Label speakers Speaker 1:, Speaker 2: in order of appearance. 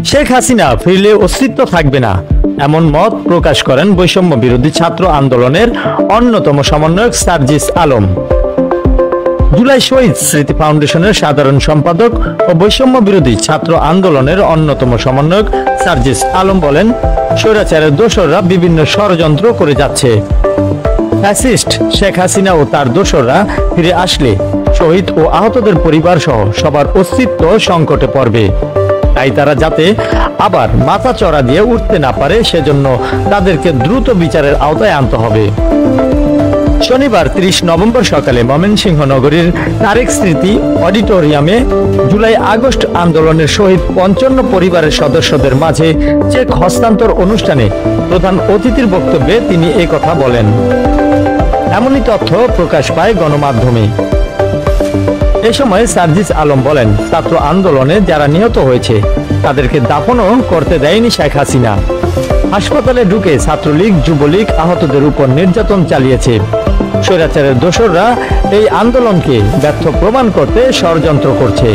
Speaker 1: শেখ হাসিনা ফিরলে অস্তিত্ব থাকবে না, এমন মত প্রকাশ করেন বৈষম্য বিরোধী ছাত্র আন্দোলনের অন্যতম সমন্বয়ক সার্জিস আলম। জুলাই শহীদ স্মৃতি ফাউন্ডেশনের সাধারণ সম্পাদক ও বৈষম্য বিরোধী ছাত্র আন্দোলনের অন্যতম সমন্বয়ক সার্জিস আলম বলেন, স্বৈরাচারের দোসররা বিভিন্ন ষড়যন্ত্র করে যাচ্ছে। ফ্যাসিস্ট শেখ হাসিনা ও তার দোসররা ফিরে আসলে শহীদ ও আহতদের পরিবার সহ সবার অস্তিত্ব সংকটে পড়বে। তাই তারা যাতে আবার মাথা চড়া দিয়ে উঠতে না পারে, সেজন্য তাদেরকে দ্রুত বিচারের আওতায় আনতে হবে। শনিবার 30 নভেম্বর সকালে ময়মনসিংহ নগরীর তারেক স্মৃতি অডিটোরিয়ামে জুলাই আগস্ট আন্দোলনের শহীদ 55 পরিবারের সদস্যদের মাঝে চেক হস্তান্তর অনুষ্ঠানে প্রধান অতিথির বক্তব্যে তিনি কথা বলেন। এমনই তথ্য প্রকাশ পায় গণমাধ্যমে। এ সময় সার্জিস আলম বলেন, ছাত্র আন্দোলনে যারা নিহত হয়েছে তাদেরকে দাফনও করতে দেয়নি শেখ হাসিনা। হাসপাতালে ঢুকে ছাত্রলীগ যুবলীগ আহতদের উপর নির্যাতন চালিয়েছে। স্বৈরাচারের দোসররা এই আন্দোলনকে ব্যর্থ প্রমাণ করতে ষড়যন্ত্র করছে।